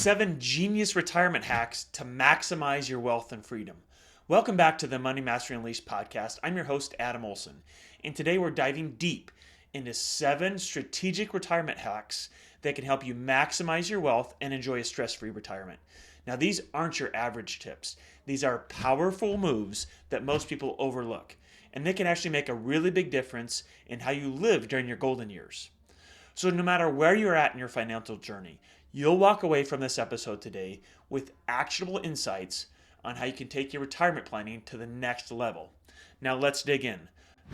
7 genius retirement hacks to maximize your wealth and freedom. Welcome back to the Money Mastery Unleashed podcast. I'm your host, Adam Olson, and today we're diving deep into 7 strategic retirement hacks that can help you maximize your wealth and enjoy a stress-free retirement. Now, these aren't your average tips. These are powerful moves that most people overlook, and they can actually make a really big difference in how you live during your golden years. So no matter where you're at in your financial journey, you'll walk away from this episode today with actionable insights on how you can take your retirement planning to the next level. Now let's dig in.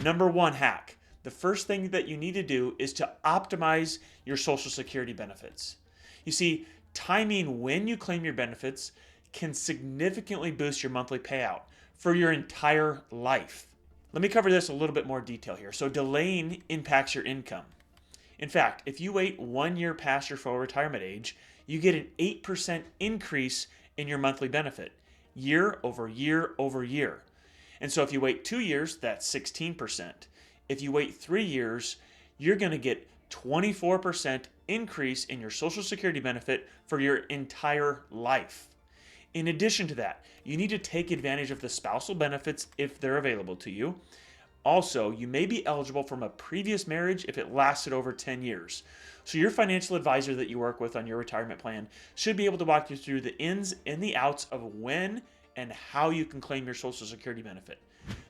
Number 1 hack. The first thing that you need to do is to optimize your Social Security benefits. You see, timing when you claim your benefits can significantly boost your monthly payout for your entire life. Let me cover this a little bit more detail here. So delaying impacts your income. In fact, if you wait 1 year past your full retirement age, you get an 8% increase in your monthly benefit, year over year over year. And so if you wait 2 years, that's 16%. If you wait 3 years, you're going to get 24% increase in your Social Security benefit for your entire life. In addition to that, you need to take advantage of the spousal benefits if they're available to you. Also, you may be eligible from a previous marriage if it lasted over 10 years. So your financial advisor that you work with on your retirement plan should be able to walk you through the ins and the outs of when and how you can claim your Social Security benefit.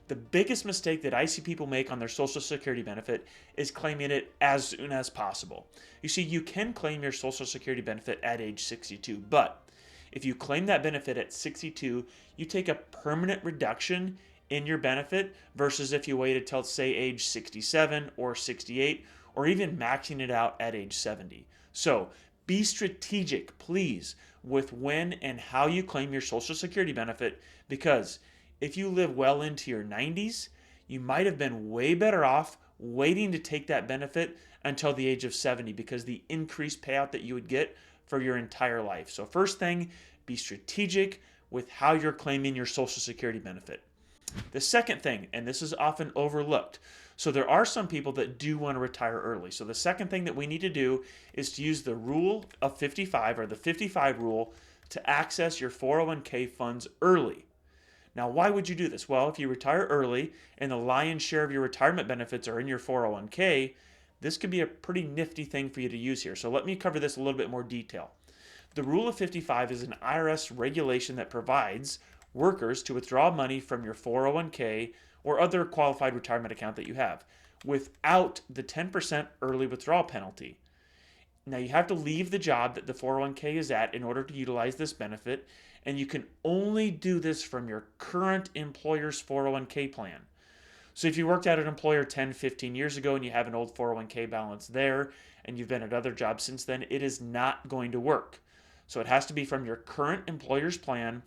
The biggest mistake that I see people make on their Social Security benefit is claiming it as soon as possible. You see, you can claim your Social Security benefit at age 62, but if you claim that benefit at 62, you take a permanent reduction in your benefit versus if you waited till, say, age 67 or 68, or even maxing it out at age 70. So be strategic, please, with when and how you claim your Social Security benefit, because if you live well into your 90s, you might have been way better off waiting to take that benefit until the age of 70 because the increased payout that you would get for your entire life. So first thing, be strategic with how you're claiming your Social Security benefit. The second thing, and this is often overlooked, so there are some people that do want to retire early. So the second thing that we need to do is to use the rule of 55 or the 55 rule to access your 401k funds early. Now, why would you do this? Well, if you retire early and the lion's share of your retirement benefits are in your 401k, this could be a pretty nifty thing for you to use here. So let me cover this a little bit more detail. The rule of 55 is an IRS regulation that provides workers to withdraw money from your 401k or other qualified retirement account that you have without the 10% early withdrawal penalty. Now, you have to leave the job that the 401k is at in order to utilize this benefit, and you can only do this from your current employer's 401k plan. So if you worked at an employer 10, 15 years ago and you have an old 401k balance there and you've been at other jobs since then, it is not going to work. So it has to be from your current employer's plan,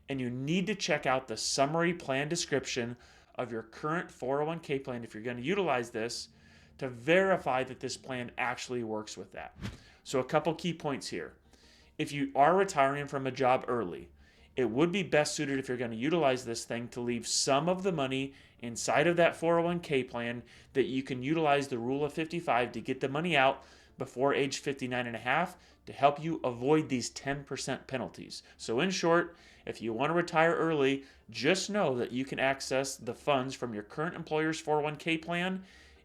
and you need to check out the summary plan description of your current 401k plan if you're going to utilize this to verify that this plan actually works with that. So a couple key points here. If you are retiring from a job early, it would be best suited if you're going to utilize this thing to leave some of the money inside of that 401k plan that you can utilize the rule of 55 to get the money out before age 59 and a half to help you avoid these 10% penalties. So in short, if you want to retire early, just know that you can access the funds from your current employer's 401k plan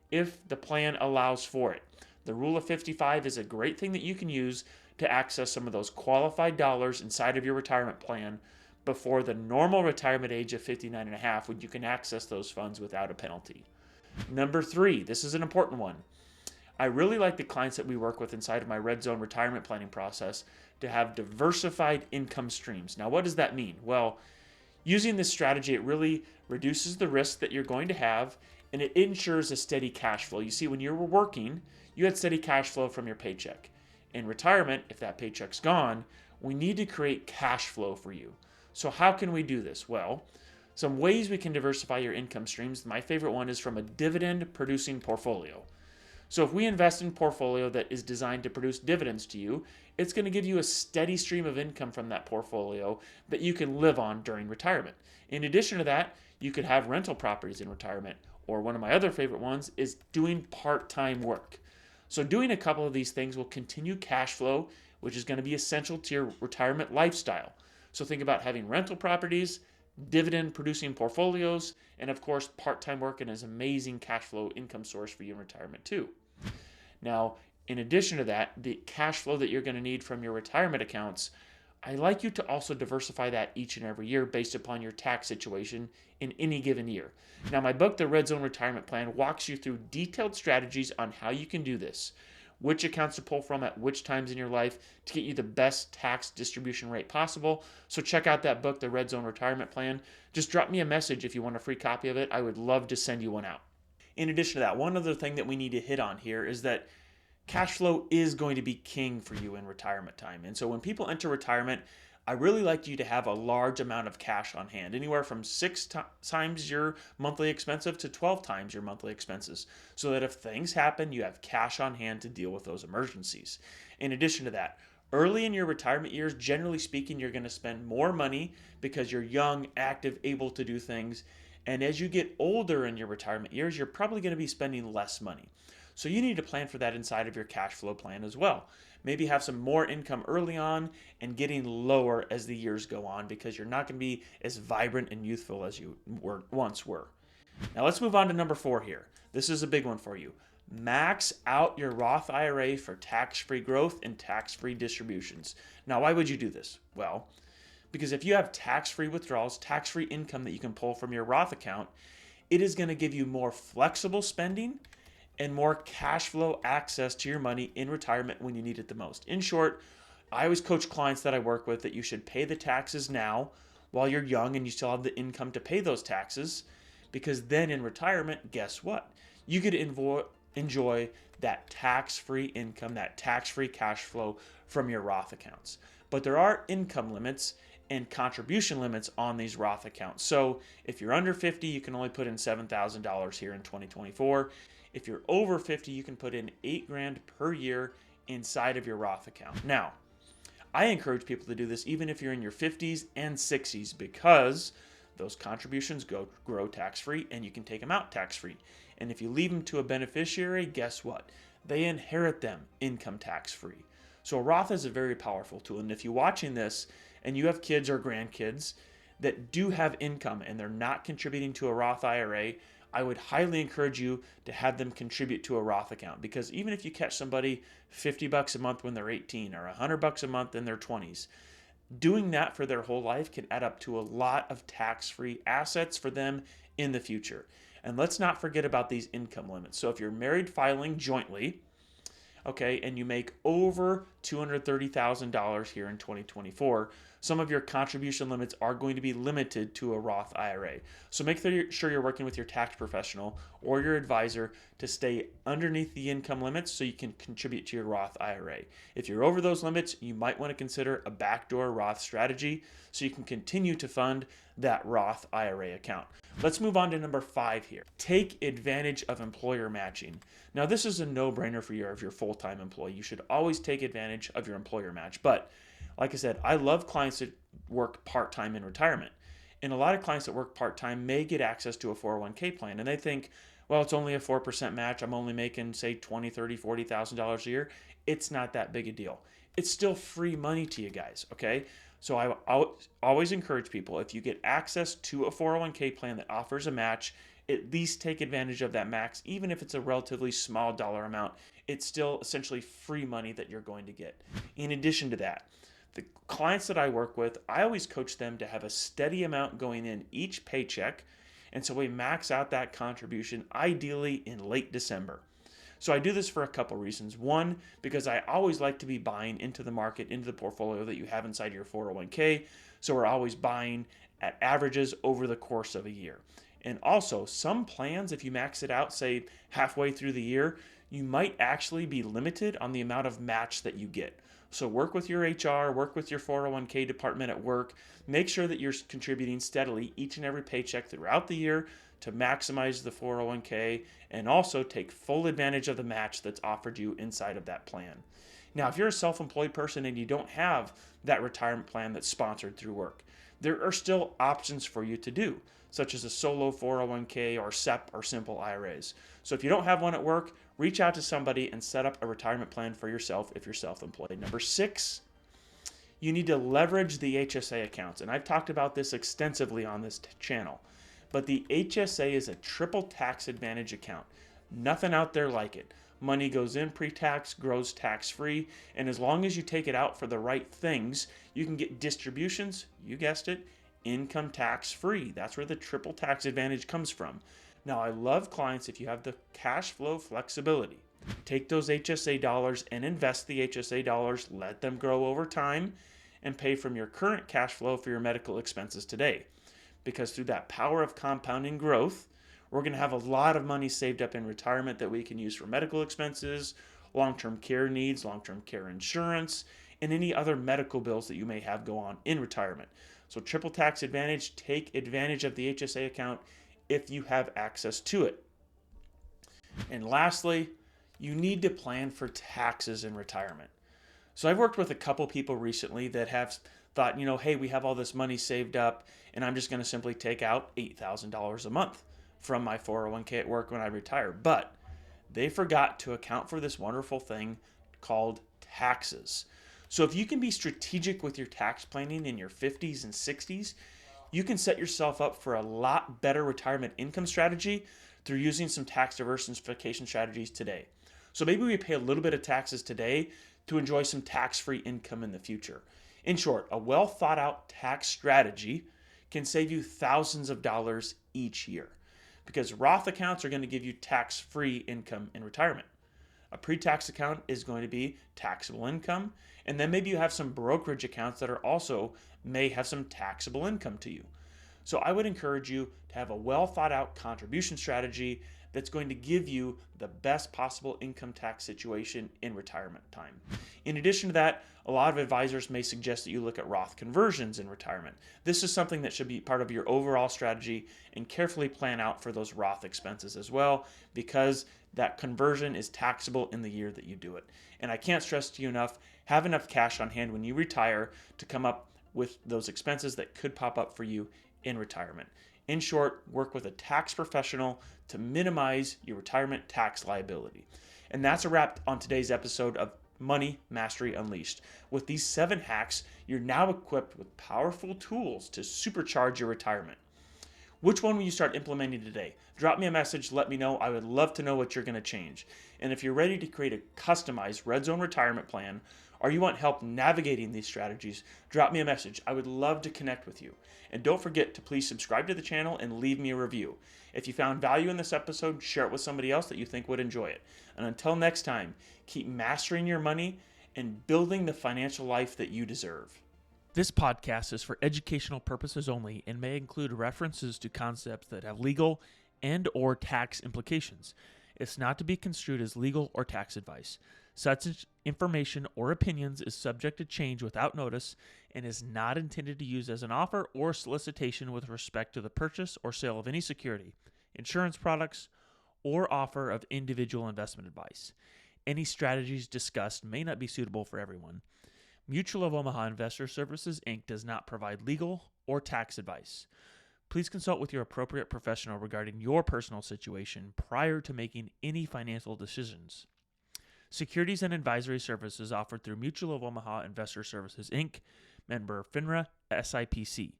if the plan allows for it. The rule of 55 is a great thing that you can use to access some of those qualified dollars inside of your retirement plan before the normal retirement age of 59 and a half, when you can access those funds without a penalty. Number 3, this is an important one. I really like the clients that we work with inside of my Red Zone retirement planning process to have diversified income streams. Now, what does that mean? Well, using this strategy, it really reduces the risk that you're going to have, and it ensures a steady cash flow. You see, when you were working, you had steady cash flow from your paycheck. In retirement, if that paycheck's gone, we need to create cash flow for you. So how can we do this? Well, some ways we can diversify your income streams. My favorite one is from a dividend producing portfolio. So if we invest in a portfolio that is designed to produce dividends to you, it's going to give you a steady stream of income from that portfolio that you can live on during retirement. In addition to that, you could have rental properties in retirement, or one of my other favorite ones is doing part-time work. So doing a couple of these things will continue cash flow which is going to be essential to your retirement lifestyle. So think about having rental properties, dividend producing portfolios, and of course, part-time work and an amazing cash flow income source for you in retirement too. Now, in addition to that, the cash flow that you're going to need from your retirement accounts, I like you to also diversify that each and every year based upon your tax situation in any given year. Now, my book, The Red Zone Retirement Plan, walks you through detailed strategies on how you can do this, which accounts to pull from at which times in your life to get you the best tax distribution rate possible. So check out that book, The Red Zone Retirement Plan. Just drop me a message if you want a free copy of it. I would love to send you one out. In addition to that, one other thing that we need to hit on here is that cash flow is going to be king for you in retirement time. And so when people enter retirement, I really like you to have a large amount of cash on hand, anywhere from 6 times your monthly expenses to 12 times your monthly expenses, so that if things happen, you have cash on hand to deal with those emergencies. In addition to that, early in your retirement years, generally speaking, you're going to spend more money because you're young, active, able to do things. And as you get older in your retirement years, you're probably going to be spending less money. So you need to plan for that inside of your cash flow plan as well. Maybe have some more income early on and getting lower as the years go on because you're not going to be as vibrant and youthful as you once were. Now let's move on to number 4 here. This is a big one for you. Max out your Roth IRA for tax-free growth and tax-free distributions. Now, why would you do this? Well, because if you have tax-free withdrawals, tax-free income that you can pull from your Roth account, it is going to give you more flexible spending and more cash flow access to your money in retirement when you need it the most. In short, I always coach clients that I work with that you should pay the taxes now while you're young and you still have the income to pay those taxes, because then in retirement, guess what? You could enjoy that tax-free income, that tax-free cash flow from your Roth accounts. But there are income limits and contribution limits on these Roth accounts. So if you're under 50, you can only put in $7,000 here in 2024. If you're over 50, you can put in $8,000 per year inside of your Roth account. Now, I encourage people to do this even if you're in your 50s and 60s, because those contributions grow tax-free and you can take them out tax-free. And if you leave them to a beneficiary, guess what? They inherit them income tax-free. So a Roth is a very powerful tool. And if you're watching this and you have kids or grandkids that do have income and they're not contributing to a Roth IRA, I would highly encourage you to have them contribute to a Roth account, because even if you catch somebody $50 a month when they're 18 or $100 a month in their 20s, doing that for their whole life can add up to a lot of tax-free assets for them in the future. And let's not forget about these income limits. So if you're married filing jointly, okay, and you make over $230,000 here in 2024, some of your contribution limits are going to be limited to a Roth IRA. So make sure you're working with your tax professional or your advisor to stay underneath the income limits so you can contribute to your Roth IRA. If you're over those limits, you might want to consider a backdoor Roth strategy so you can continue to fund that Roth IRA account. Let's move on to number 5 here. Take advantage of employer matching. Now, this is a no-brainer for your full-time employee. You should always take advantage of your employer match. But like I said, I love clients that work part-time in retirement. And a lot of clients that work part-time may get access to a 401k plan. And they think, well, it's only a 4% match. I'm only making, say, $20,000, $30,000, $40,000 a year. It's not that big a deal. It's still free money to you guys, okay? So I always encourage people, if you get access to a 401k plan that offers a match, at least take advantage of that max. Even if it's a relatively small dollar amount, it's still essentially free money that you're going to get. In addition to that, the clients that I work with, I always coach them to have a steady amount going in each paycheck. And so we max out that contribution ideally in late December. So I do this for a couple reasons. One, because I always like to be buying into the market, into the portfolio that you have inside your 401k. So we're always buying at averages over the course of a year. And also, some plans, if you max it out, say halfway through the year, you might actually be limited on the amount of match that you get. So work with your HR, work with your 401k department at work. Make sure that you're contributing steadily each and every paycheck throughout the year to maximize the 401k and also take full advantage of the match that's offered you inside of that plan. Now, if you're a self-employed person and you don't have that retirement plan that's sponsored through work, there are still options for you to do, such as a solo 401k or SEP or simple IRAs. So if you don't have one at work, reach out to somebody and set up a retirement plan for yourself if you're self-employed. Number 6, you need to leverage the HSA accounts. And I've talked about this extensively on this channel. But the HSA is a triple tax advantage account. Nothing out there like it. Money goes in pre-tax, grows tax-free, and as long as you take it out for the right things, you can get distributions, you guessed it, income tax-free. That's where the triple tax advantage comes from. Now, I love clients if you have the cash flow flexibility. Take those HSA dollars and invest the HSA dollars, let them grow over time, and pay from your current cash flow for your medical expenses today. Because through that power of compounding growth, we're going to have a lot of money saved up in retirement that we can use for medical expenses, long-term care needs, long-term care insurance, and any other medical bills that you may have go on in retirement. So triple tax advantage, take advantage of the HSA account if you have access to it. And lastly, you need to plan for taxes in retirement. So I've worked with a couple people recently that have thought, hey, we have all this money saved up and I'm just going to simply take out $8,000 a month from my 401k at work when I retire. But they forgot to account for this wonderful thing called taxes. So if you can be strategic with your tax planning in your 50s and 60s, you can set yourself up for a lot better retirement income strategy through using some tax diversification strategies today. So maybe we pay a little bit of taxes today to enjoy some tax-free income in the future. In short, a well thought out tax strategy can save you thousands of dollars each year because Roth accounts are going to give you tax-free income in retirement. A pre-tax account is going to be taxable income, and then maybe you have some brokerage accounts that are also may have some taxable income to you. So I would encourage you to have a well thought out contribution strategy that's going to give you the best possible income tax situation in retirement time. In addition to that, a lot of advisors may suggest that you look at Roth conversions in retirement. This is something that should be part of your overall strategy and carefully plan out for those Roth expenses as well, because that conversion is taxable in the year that you do it. And I can't stress to you enough, have enough cash on hand when you retire to come up with those expenses that could pop up for you in retirement. In short, work with a tax professional to minimize your retirement tax liability. And that's a wrap on today's episode of Money Mastery Unleashed. With these 7 hacks, you're now equipped with powerful tools to supercharge your retirement. Which one will you start implementing today? Drop me a message, let me know. I would love to know what you're going to change. And if you're ready to create a customized Red Zone retirement plan, or you want help navigating these strategies, drop me a message. I would love to connect with you. And don't forget to please subscribe to the channel and leave me a review. If you found value in this episode, share it with somebody else that you think would enjoy it. And until next time, keep mastering your money and building the financial life that you deserve. This podcast is for educational purposes only and may include references to concepts that have legal and/or tax implications. It's not to be construed as legal or tax advice. Such information or opinions is subject to change without notice and is not intended to use as an offer or solicitation with respect to the purchase or sale of any security, insurance products, or offer of individual investment advice. Any strategies discussed may not be suitable for everyone. Mutual of Omaha Investor Services, Inc. does not provide legal or tax advice. Please consult with your appropriate professional regarding your personal situation prior to making any financial decisions. Securities and advisory services offered through Mutual of Omaha Investor Services, Inc., member FINRA SIPC.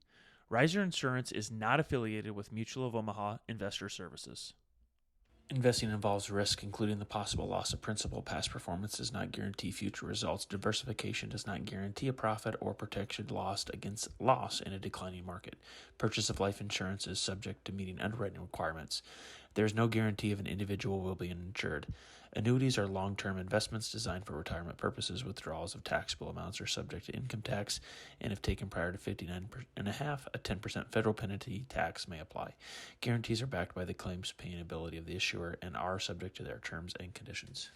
Riser Insurance is not affiliated with Mutual of Omaha Investor Services. Investing involves risk, including the possible loss of principal. Past performance does not guarantee future results. Diversification does not guarantee a profit or protection lost against loss in a declining market. Purchase of life insurance is subject to meeting underwriting requirements. There is no guarantee of an individual will be insured. Annuities are long-term investments designed for retirement purposes. Withdrawals of taxable amounts are subject to income tax, and if taken prior to 59.5, a 10% federal penalty tax may apply. Guarantees are backed by the claims paying ability of the issuer and are subject to their terms and conditions.